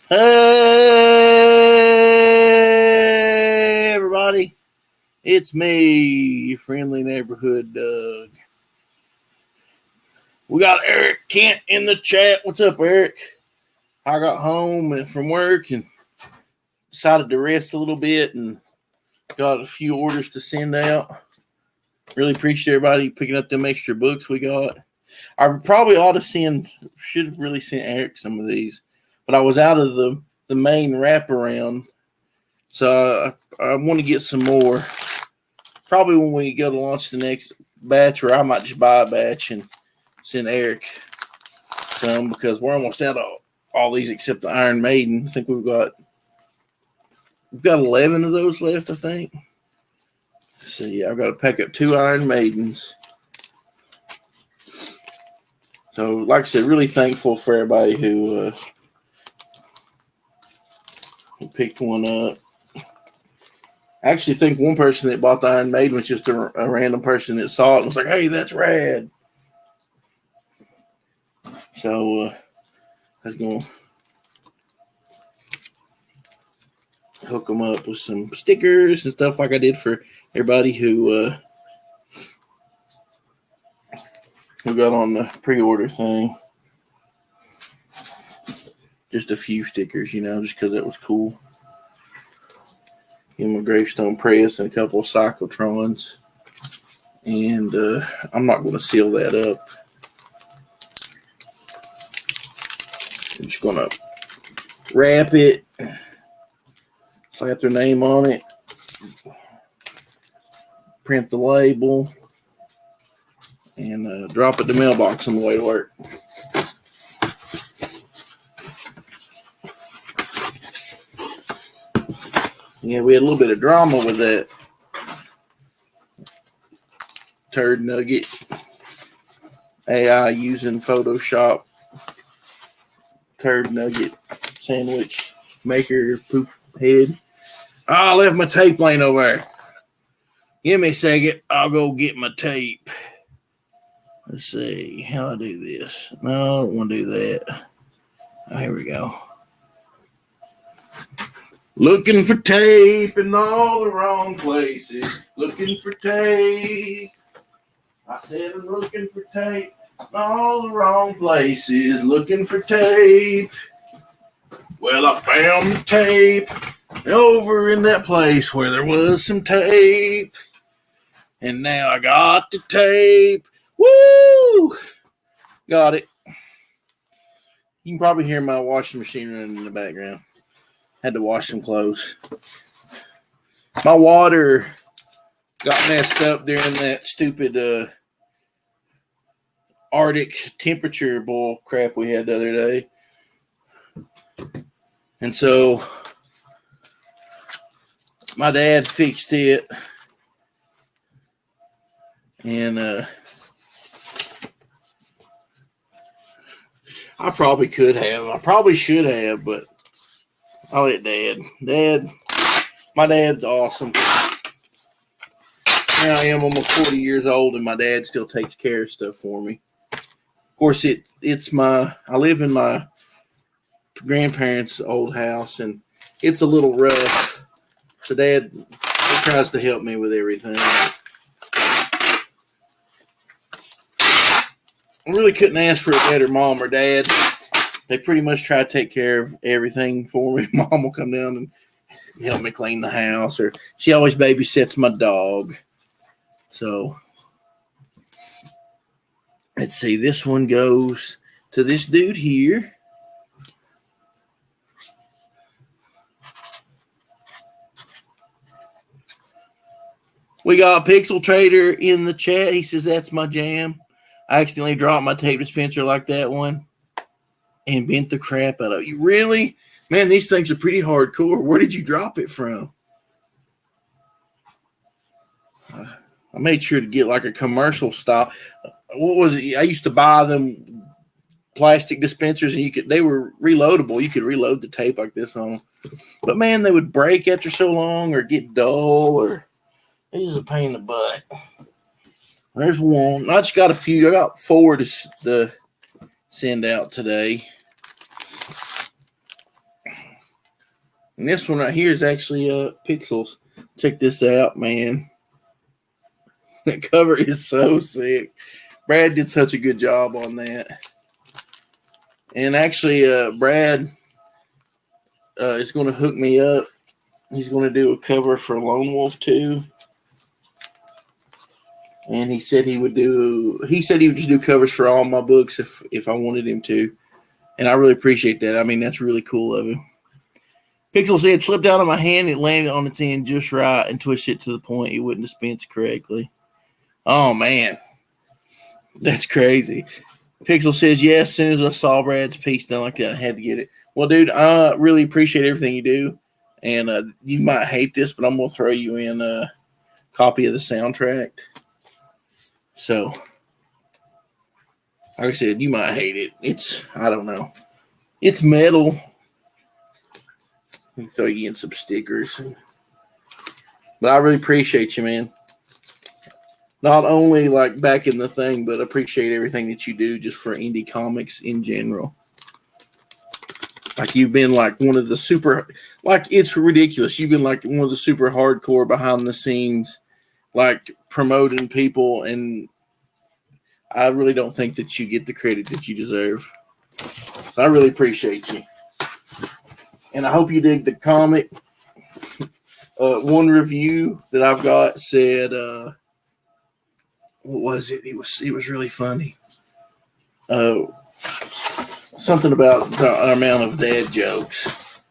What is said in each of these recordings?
Hey, everybody. It's me, your friendly neighborhood Doug. We got Eric Kent in the chat. What's up, Eric? I got home from work and decided to rest a little bit and got a few orders to send out. Really appreciate everybody picking up them extra books we got. I probably ought to should have really sent Eric some of these, but I was out of the main wraparound. So I want to get some more. Probably when we go to launch the next batch, or I might just buy a batch and send Eric some because we're almost out of all these except the Iron Maiden. I think we've got 11 of those left, I think. So yeah, I've got to pack up 2 Iron Maidens. So like I said, really thankful for everybody who picked one up. I actually think one person that bought the Iron Maiden was just a random person that saw it and was like, hey, that's rad. So I was going to hook them up with some stickers and stuff like I did for everybody who got on the pre-order thing. Just a few stickers, just because that was cool. Give them a gravestone press and a couple of psychotrons. And I'm not going to seal that up. I'm just going to wrap it, slap their name on it, print the label, and drop it in the mailbox on the way to work. Yeah, we had a little bit of drama with that turd nugget AI using Photoshop turd nugget sandwich maker poop head. I left my tape laying over there. Give me a second. I'll go get my tape. Let's see. How do I do this? No, I don't want to do that. Oh, here we go. Looking for tape in all the wrong places. Looking for tape. I said I'm looking for tape in all the wrong places. Looking for tape. Well, I found the tape over in that place where there was some tape. And now I got the tape. Woo! Got it. You can probably hear my washing machine running in the background. Had to wash some clothes. My water got messed up during that stupid Arctic temperature bull crap we had the other day. And so my dad fixed it. And I probably could have. I probably should have, but I'll let Dad. My dad's awesome. Here I am almost 40 years old, and my dad still takes care of stuff for me. Of course, I live in my grandparents' old house, and it's a little rough. So Dad tries to help me with everything. I really couldn't ask for a better mom or dad. They pretty much try to take care of everything for me. Mom will come down and help me clean the house, or she always babysits my dog. So let's see. This one goes to this dude here. We got Pixel Trader in the chat. He says that's my jam. I accidentally dropped my tape dispenser like that one and bent the crap out of it. You really? Man, these things are pretty hardcore. Where did you drop it from? I made sure to get like a commercial style. What was it? I used to buy them plastic dispensers, and they were reloadable. You could reload the tape like this on them. But man, they would break after so long or get dull, or it is a pain in the butt. There's one. I just got a few. I got 4 to send out today. And this one right here is actually Pixels. Check this out, man. That cover is so sick. Brad did such a good job on that. And actually, Brad is going to hook me up. He's going to do a cover for Lone Wolf 2. And he said he would just do covers for all my books if I wanted him to. And I really appreciate that. I mean, that's really cool of him. Pixel said, slipped out of my hand. It landed on its end just right and twisted it to the point it wouldn't dispense correctly. Oh, man. That's crazy. Pixel says, yes, as soon as I saw Brad's piece done like that, I had to get it. Well, dude, I really appreciate everything you do. And you might hate this, but I'm going to throw you in a copy of the soundtrack. So, like I said, you might hate it. I don't know. It's metal. Let me throw you in some stickers. But I really appreciate you, man. Not only like back in the thing, but appreciate everything that you do just for indie comics in general. Like you've been like one of the super, like it's ridiculous. You've been like one of the super hardcore behind the scenes, like promoting people. And I really don't think that you get the credit that you deserve. So I really appreciate you. And I hope you dig the comic. One review that I've got said, what was it? It was really funny. Something about the amount of dad jokes.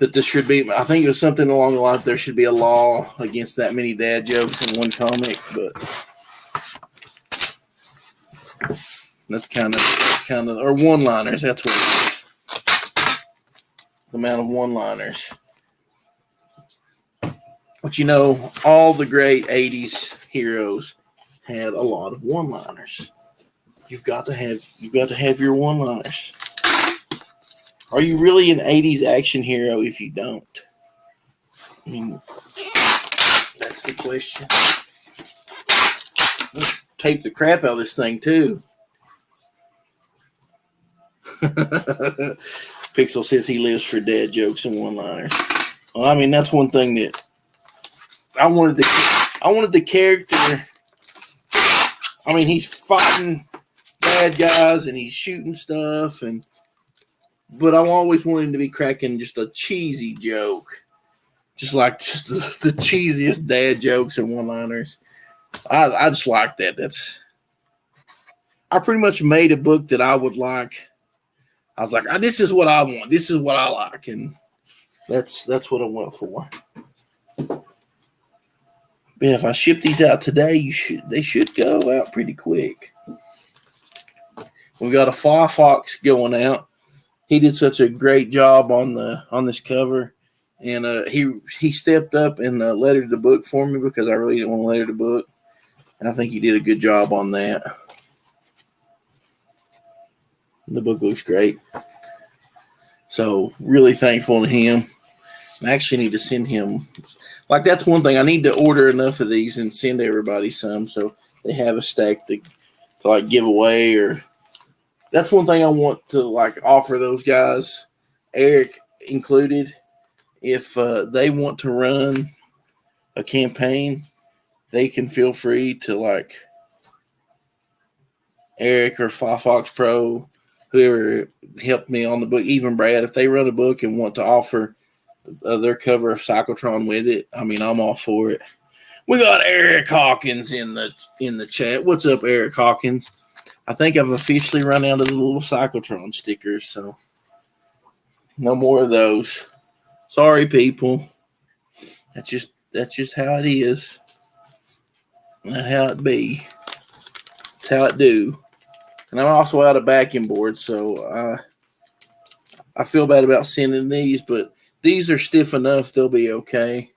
That there should be, I think it was something along the line, there should be a law against that many dad jokes in one comic, but that's kind of, or one-liners, that's what it is. The amount of one-liners. But you know, all the great 80s heroes had a lot of one-liners. You've got to have your one-liners. Are you really an 80s action hero if you don't? I mean, that's the question. Let's tape the crap out of this thing too. Pixel says he lives for dad jokes and one-liners. Well, I mean, that's one thing that I wanted the character. I mean, he's fighting bad guys and he's shooting stuff, but I always wanted him to be cracking just a cheesy joke, just the cheesiest dad jokes and one-liners. I just like that. I pretty much made a book that I would like. I was like, this is what I want. This is what I like, and that's what I went for. Yeah, if I ship these out today, they should go out pretty quick. We got a Fox going out. He did such a great job on this cover, and he stepped up and lettered the book for me because I really didn't want to letter the book, and I think he did a good job on that. The book looks great, so really thankful to him. I actually need to send him. Like, that's one thing. I need to order enough of these and send everybody some so they have a stack to like give away. Or that's one thing I want to like offer those guys, Eric included. If they want to run a campaign, they can feel free to like Eric or Fox Pro, whoever helped me on the book, even Brad, if they run a book and want to offer their cover of psychotron with it, I mean, I'm all for it. We got Eric Hawkins in the chat. What's up, Eric Hawkins? I think I've officially run out of the little psychotron stickers, so no more of those. Sorry, people. That's just how it is. That's how it be. That's how it do. And I'm also out of backing boards, so I feel bad about sending these, but these are stiff enough; they'll be okay.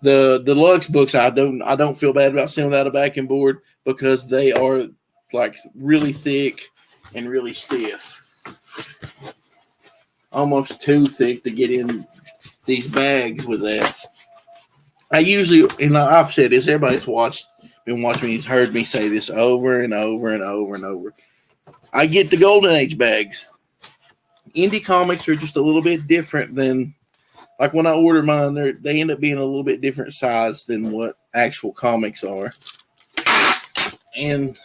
The deluxe books, I don't feel bad about sending without a backing board because they are like really thick and really stiff, almost too thick to get in these bags with that. I usually, and I've said this, everybody's been watching me, has heard me say this over and over and over and over. I get the Golden Age bags. indie comics are just a little bit different than, like when I order mine, they end up being a little bit different size than what actual comics are. And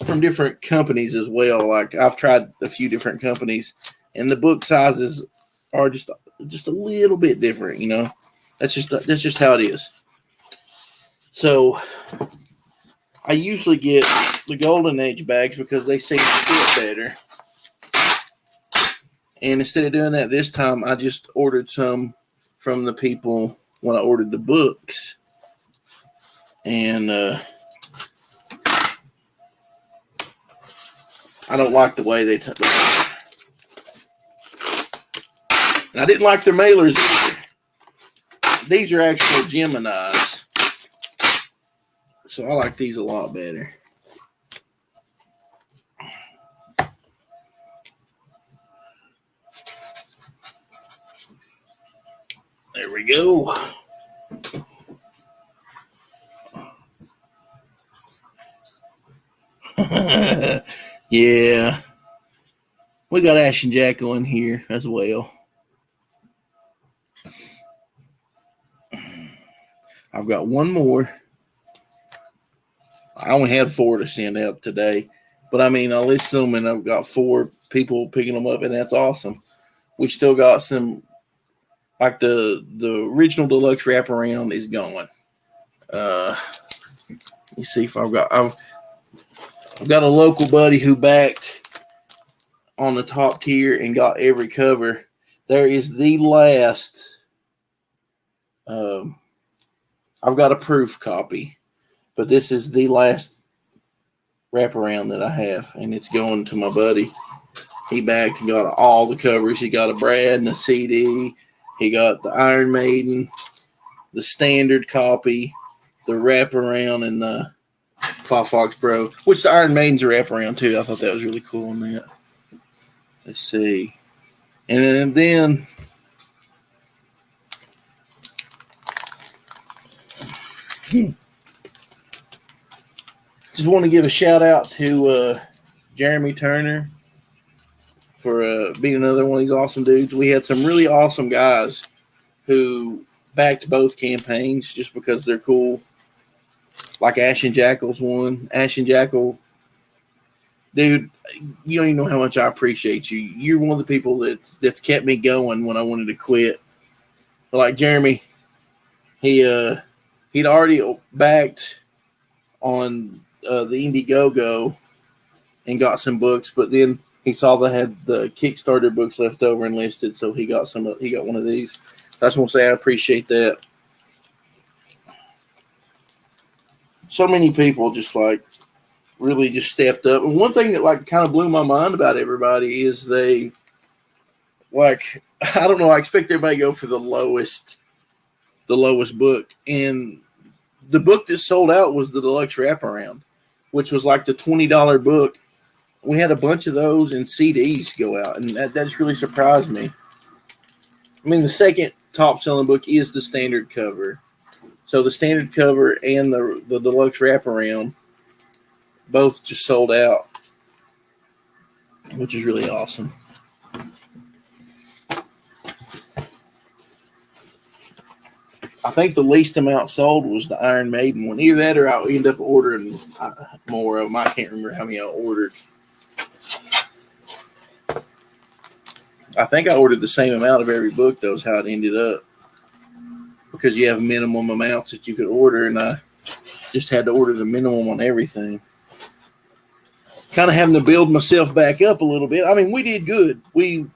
from different companies as well. Like I've tried a few different companies, and the book sizes are just a little bit different. You know, that's just how it is. So I usually get the Golden Age bags because they seem to fit better. And instead of doing that this time, I just ordered some from the people when I ordered the books. And I don't like the way they took it. And I didn't like their mailers either. These are actual Geminis. So I like these a lot better. There we go. Yeah. We got Ash and Jackal in here as well. I've got one more. I only had 4 to send out today. But I mean, I'll list them and I've got 4 people picking them up, and that's awesome. We still got some, like the original deluxe wraparound is gone. Let me see if I've got a local buddy who backed on the top tier and got every cover. There is the last. I've got a proof copy, but this is the last wraparound that I have, and it's going to my buddy. He backed and got all the covers. He got a Brad and a CD. He got the Iron Maiden, the standard copy, the wraparound, and the Fox Bro, which the Iron Maiden's a wraparound too. I thought that was really cool on that. Let's see. And then just want to give a shout out to Jeremy Turner for being another one of these awesome dudes. We had some really awesome guys who backed both campaigns just because they're cool. Like Ash and Jackal's one. Ash and Jackal, dude, you don't even know how much I appreciate you. You're one of the people that's kept me going when I wanted to quit. But like Jeremy, he'd already backed on the Indiegogo and got some books, but then he saw they had the Kickstarter books left over and listed, so he got one of these. I just want to say I appreciate that. So many people just like really just stepped up. And one thing that like kind of blew my mind about everybody is they like, I don't know, I expect everybody to go for the lowest book. And the book that sold out was the deluxe wraparound, which was like the $20 book. We had a bunch of those and CDs go out, and that just really surprised me. I mean, the second top selling book is the standard cover. So the standard cover and the deluxe wraparound both just sold out, which is really awesome. I think the least amount sold was the Iron Maiden one. Either that or I'll end up ordering more of them. I can't remember how many I ordered. I think I ordered the same amount of every book, though, is how it ended up. Because you have minimum amounts that you could order, and I just had to order the minimum on everything. Kind of having to build myself back up a little bit. I mean, we did good. We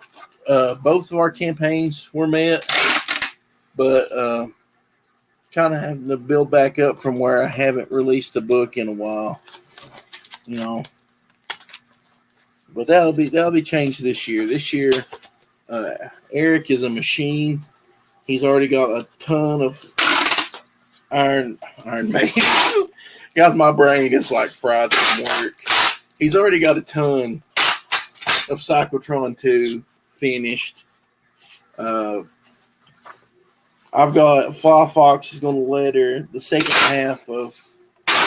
both of our campaigns were met, but kind of having to build back up from where I haven't released a book in a while, you know. But that'll be changed this year. This year, Eric is a machine. He's already got a ton of Iron Maiden. Guys, my brain is like fried from work. He's already got a ton of Psychotron 2 finished. I've got Fly Fox is going to letter the second half of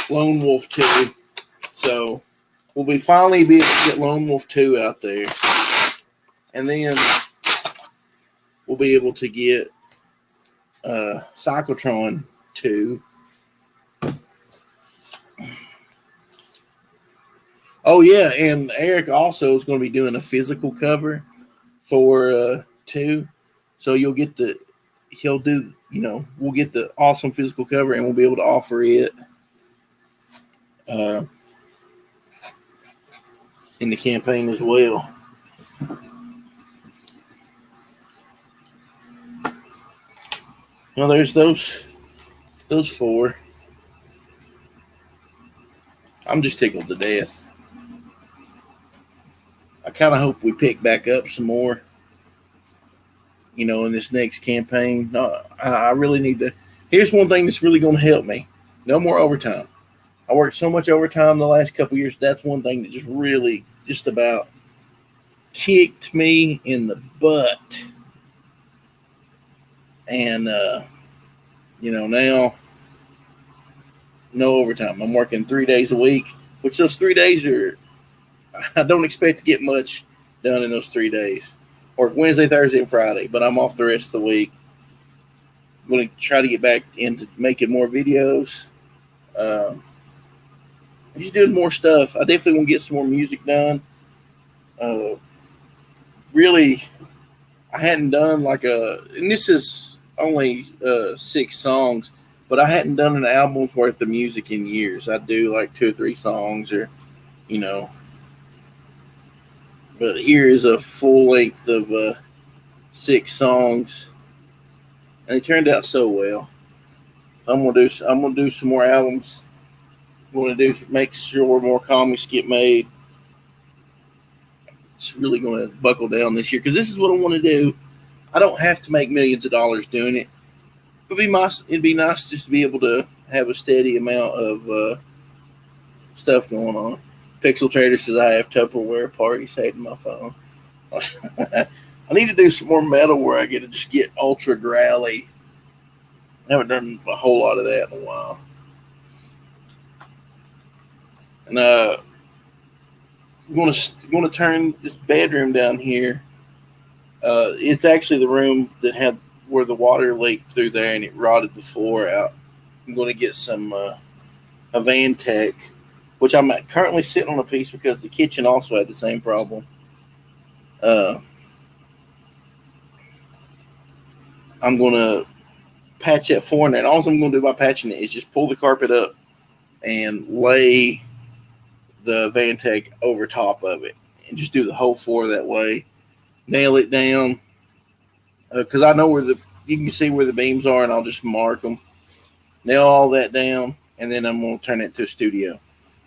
Lone Wolf 2. So we'll finally be able to get Lone Wolf 2 out there. And then we'll be able to get Psychotron 2. Oh, yeah, and Eric also is going to be doing a physical cover for 2. So we'll get the awesome physical cover, and we'll be able to offer it in the campaign as well. There's those 4. I'm just tickled to death. I kind of hope we pick back up some more, in this next campaign. I really need to. Here's one thing that's really going to help me. No more overtime. I worked so much overtime the last couple of years. That's one thing that just really just about kicked me in the butt. And, now no overtime. I'm working 3 days a week, which those 3 days I don't expect to get much done in those 3 days. Work Wednesday, Thursday, and Friday, but I'm off the rest of the week. I'm going to try to get back into making more videos. I'm just doing more stuff. I definitely want to get some more music done. Really, I hadn't done and this is only 6 songs, but I hadn't done an album's worth of music in years. I do like 2 or 3 songs or, but here is a full length of 6 songs, and they turned out so well. I'm gonna do some more albums. I'm gonna make sure more comics get made. It's really gonna buckle down this year because this is what I want to do. I don't have to make millions of dollars doing it. It'd be nice just to be able to have a steady amount of stuff going on. Pixel Trader says I have Tupperware party saved in my phone. I need to do some more metal where I get to just get ultra growly. I haven't done a whole lot of that in a while. And I'm going to turn this bedroom down here. It's actually the room that had where the water leaked through there and it rotted the floor out. I'm going to get some a Vantech, which I'm currently sitting on a piece because the kitchen also had the same problem. I'm going to patch that floor in there. And all I'm going to do by patching it is just pull the carpet up and lay the Vantech over top of it and just do the whole floor that way. Nail it down because I know you can see where the beams are, and I'll just mark them. Nail all that down, and then I'm going to turn it into a studio.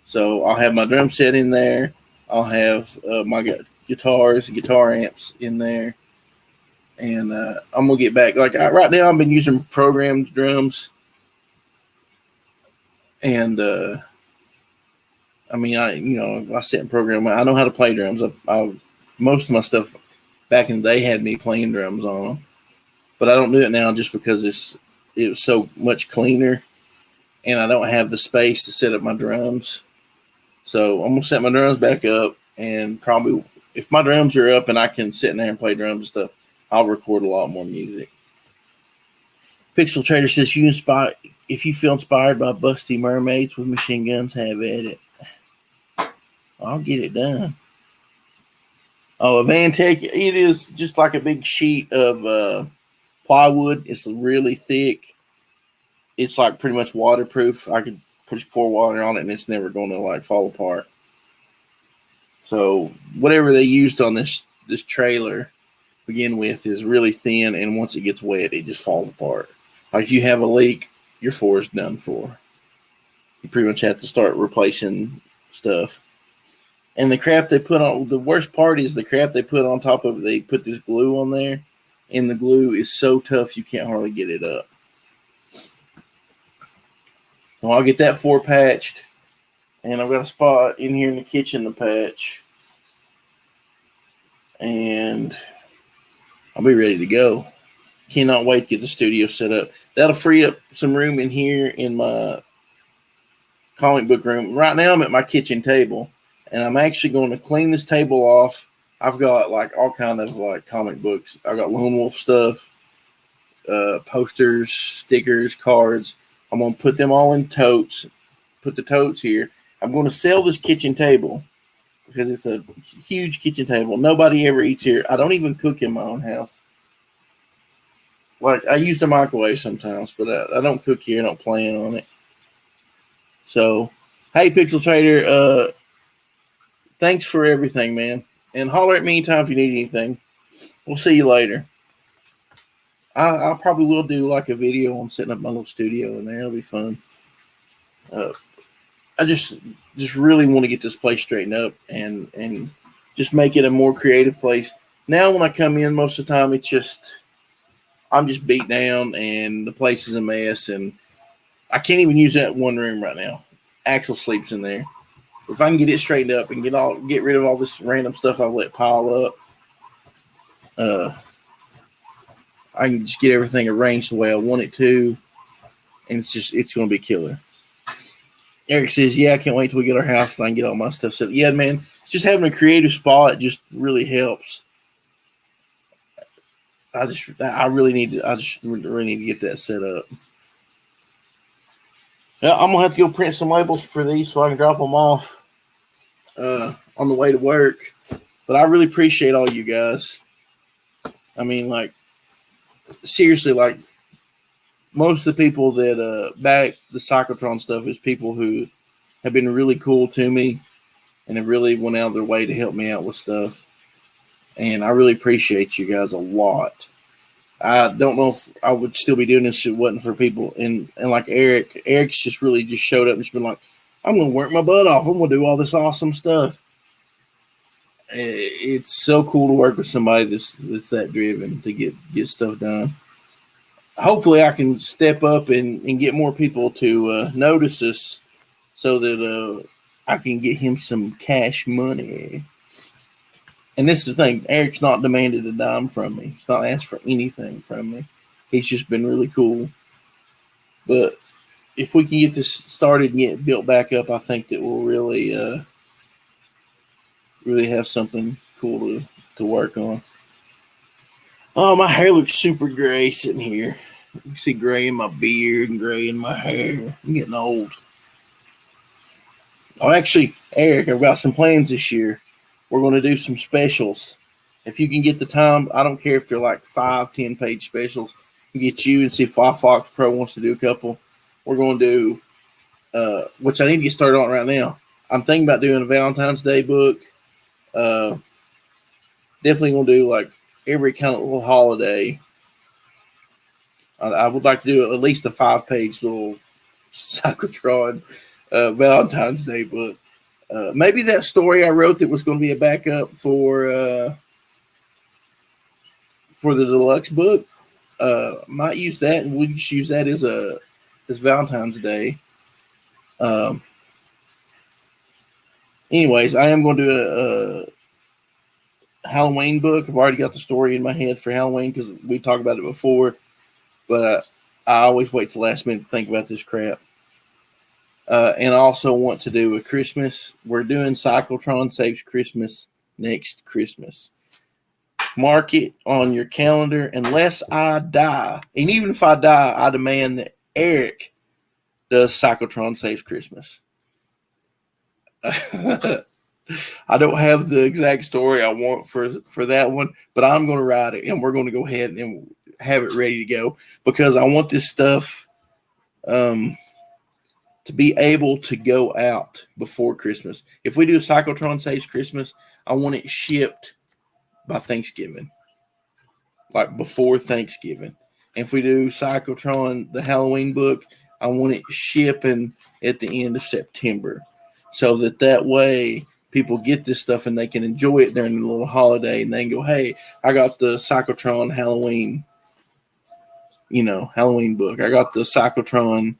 So I'll have my drum set in there. I'll have my guitars and guitar amps in there. And I'm going to get back. Right now, I've been using programmed drums. And, I sit and program. I know how to play drums. Most of my stuff back in the day had me playing drums on them. But I don't do it now just because it was so much cleaner. And I don't have the space to set up my drums. So I'm going to set my drums back up. And probably if my drums are up and I can sit in there and play drums and stuff, I'll record a lot more music. Pixel Trader says, if you feel inspired by busty mermaids with machine guns, have at it. I'll get it done. Oh, a Vantech, it is just like a big sheet of plywood. It's really thick. It's like pretty much waterproof. I could just pour water on it and it's never going to fall apart. So whatever they used on this trailer begin with is really thin, and once it gets wet, it just falls apart. Like if you have a leak, your floor is done for. You pretty much have to start replacing stuff. And the crap they put on, the worst part is the crap they put on top of it. They put this glue on there, and the glue is so tough you can't hardly get it up. Well, I'll get that floor patched, and I've got a spot in here in the kitchen to patch. And I'll be ready to go. Cannot wait to get the studio set up. That'll free up some room in here in my comic book room. Right now I'm at my kitchen table, and I'm actually going to clean this table off. I've got like all kind of like comic books. I've got Lone Wolf stuff, posters, stickers, cards. I'm gonna put them all in totes. Put the totes here. I'm gonna sell this kitchen table because it's a huge kitchen table. Nobody ever eats here. I don't even cook in my own house. Like I use the microwave sometimes, but I don't cook here. I don't plan on it. So, hey, Pixel Trader, thanks for everything, man. And holler at me anytime if you need anything. We'll see you later. I probably will do like a video on setting up my little studio in there. It'll be fun. I just really want to get this place straightened up and just make it a more creative place. Now when I come in, most of the time I'm just beat down and the place is a mess and I can't even use that one room right now. Axel sleeps in there. If I can get it straightened up and get rid of all this random stuff I've let pile up, I can just get everything arranged the way I want it to, and it's going to be killer. Eric says, "Yeah, I can't wait till we get our house and I can get all my stuff set up." Yeah, man, just having a creative spot just really helps. I really need to get that set up. Yeah, I'm gonna have to go print some labels for these so I can drop them off on the way to work. But I really appreciate all you guys. I mean, like, seriously, like, most of the people that back the psychotron stuff is people who have been really cool to me and have really went out of their way to help me out with stuff. And I really appreciate you guys a lot. I don't know if I would still be doing this if it wasn't for people. And like Eric's just really just showed up and just been like, I'm going to work my butt off. I'm going to do all this awesome stuff. It's so cool to work with somebody that's that driven to get stuff done. Hopefully I can step up and get more people to notice us so that I can get him some cash money. And this is the thing, Eric's not demanded a dime from me. He's not asked for anything from me. He's just been really cool. But if we can get this started and get built back up, I think that we'll really have something cool to work on. Oh, my hair looks super gray sitting here. You can see gray in my beard and gray in my hair. I'm getting old. Oh, actually, Eric, I've got some plans this year. We're going to do some specials. If you can get the time, I don't care if they're like 5-10 page specials. Get you and see if Fox Pro wants to do a couple. We're going to do, which I need to get started on right now. I'm thinking about doing a Valentine's Day book. Definitely going to do like every kind of little holiday. I would like to do at least a 5-page little psychotron Valentine's Day book. Maybe that story I wrote that was going to be a backup for the deluxe book. Might use that, and we'll just use that as Valentine's Day. Anyways, I am going to do a Halloween book. I've already got the story in my head for Halloween because we talked about it before, but I always wait till last minute to think about this crap. And I also want to do a Christmas. We're doing Psychotron Saves Christmas next Christmas. Mark it on your calendar unless I die. And even if I die, I demand that Eric does Psychotron Saves Christmas. I don't have the exact story I want for that one, but I'm going to write it, and we're going to go ahead and have it ready to go because I want this stuff to be able to go out before Christmas. If we do Psychotron Saves Christmas, I want it shipped by Thanksgiving, like before Thanksgiving. And if we do Psychotron, the Halloween book, I want it shipping at the end of September so that way people get this stuff and they can enjoy it during the little holiday and they can go, hey, I got the Psychotron Halloween, Halloween book. I got the Psychotron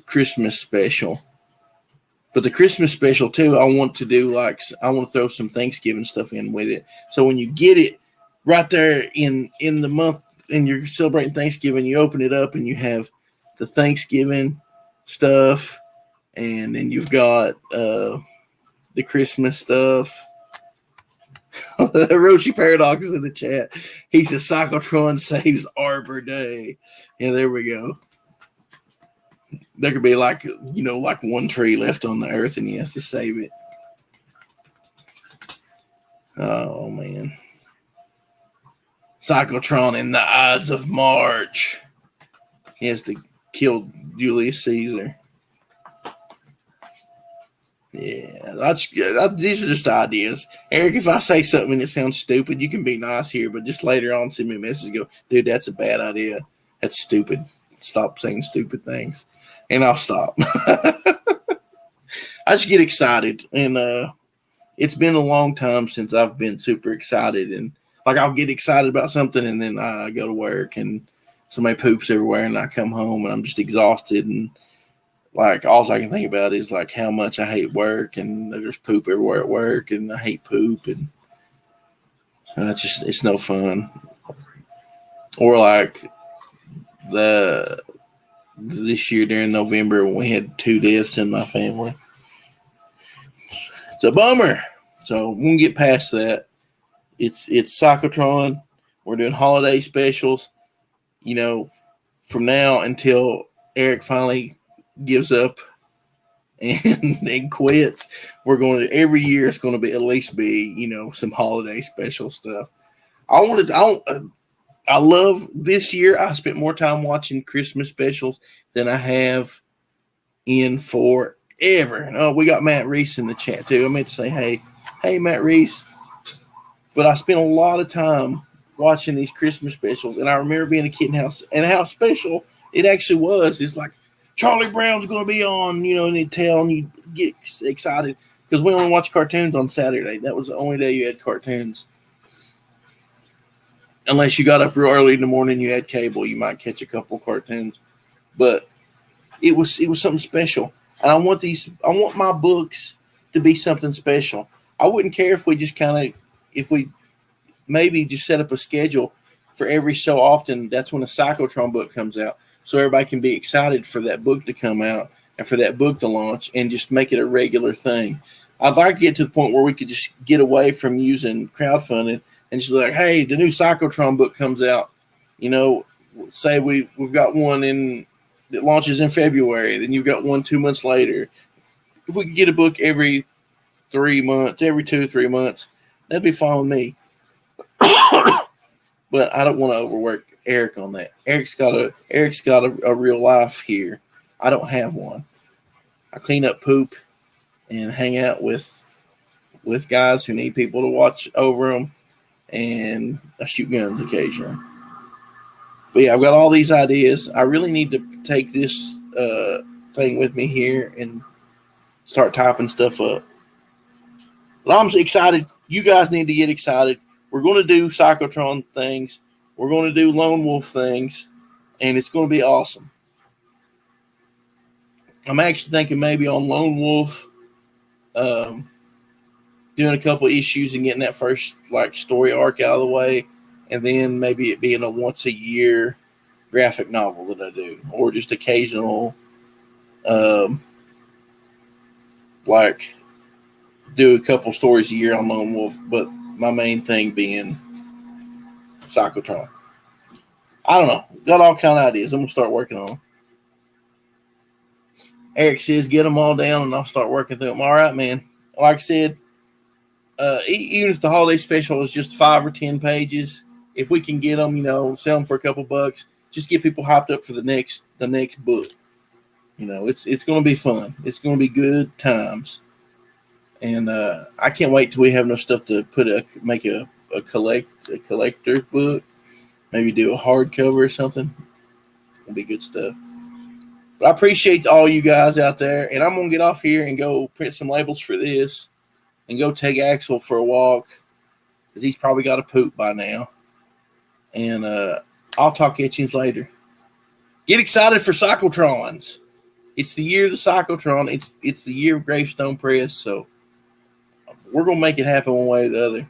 Christmas special. But the Christmas special too, I want to throw some Thanksgiving stuff in with it. So when you get it right there in the month and you're celebrating Thanksgiving, you open it up and you have the Thanksgiving stuff, and then you've got the Christmas stuff. Roshi Paradox is in the chat. He says Psychotron saves Arbor Day. Yeah, there we go. There could be like one tree left on the earth and he has to save it. Oh man. Psychotron in the Ides of March. He has to kill Julius Caesar. Yeah, these are just ideas. Eric, if I say something and it sounds stupid, you can be nice here, but just later on send me a message and go, dude, that's a bad idea. That's stupid. Stop saying stupid things. And I'll stop. I just get excited. And it's been a long time since I've been super excited. And like I'll get excited about something and then I go to work and somebody poops everywhere and I come home and I'm just exhausted and like all I can think about is like how much I hate work and there's poop everywhere at work and I hate poop and it's no fun. Or like this year during November when we had 2 deaths in my family. It's a bummer. So we'll get past that. It's Psychotron. We're doing holiday specials. From now until Eric finally gives up and quits, we're going to every year. It's going to be at least be some holiday special stuff. I love this year. I spent more time watching Christmas specials than I have in forever. Oh, we got Matt Reese in the chat too. I meant to say hey Matt Reese, but I spent a lot of time watching these Christmas specials, and I remember being a kid and how special it actually was. It's like Charlie Brown's going to be on, and they tell and you get excited because we only watch cartoons on Saturday. That was the only day you had cartoons. Unless you got up real early in the morning, you had cable, you might catch a couple cartoons. But it was something special. And I want my books to be something special. I wouldn't care if we maybe just set up a schedule for every so often. That's when a Psychotron book comes out. So everybody can be excited for that book to come out and for that book to launch and just make it a regular thing. I'd like to get to the point where we could just get away from using crowdfunding and just be like, hey, the new Psychotron book comes out. Say we've got one that launches in February. Then you've got one 2 months later. If we could get a book every 3 months, every 2 or 3 months, that'd be fine with me. But I don't want to overwork Eric on that. Eric's got a real life here. I don't have one. I clean up poop and hang out with guys who need people to watch over them, and I shoot guns occasionally. But yeah, I've got all these ideas. I really need to take this thing with me here and start typing stuff up. But I'm excited. You guys need to get excited. We're going to do Psychotron things. We're going to do Lone Wolf things, and it's going to be awesome. I'm actually thinking maybe on Lone Wolf, doing a couple issues and getting that first story arc out of the way, and then maybe it being a once a year graphic novel that I do, or just occasional, do a couple stories a year on Lone Wolf, but my main thing being Psychotron. I don't know. Got all kind of ideas. I'm going to start working on them. Eric says, get them all down and I'll start working through them. All right, man. Like I said, even if the holiday special is just 5 or 10 pages, if we can get them, sell them for a couple bucks, just get people hyped up for the next book. It's going to be fun. It's going to be good times. And I can't wait till we have enough stuff to make a collector book. Maybe do a hardcover or something. It'll be good stuff. But I appreciate all you guys out there. And I'm going to get off here and go print some labels for this and go take Axel for a walk because he's probably got a poop by now. And I'll talk etchings later. Get excited for Psychotrons. It's the year of the Psychotron. It's the year of Gravestone Press. So we're going to make it happen one way or the other.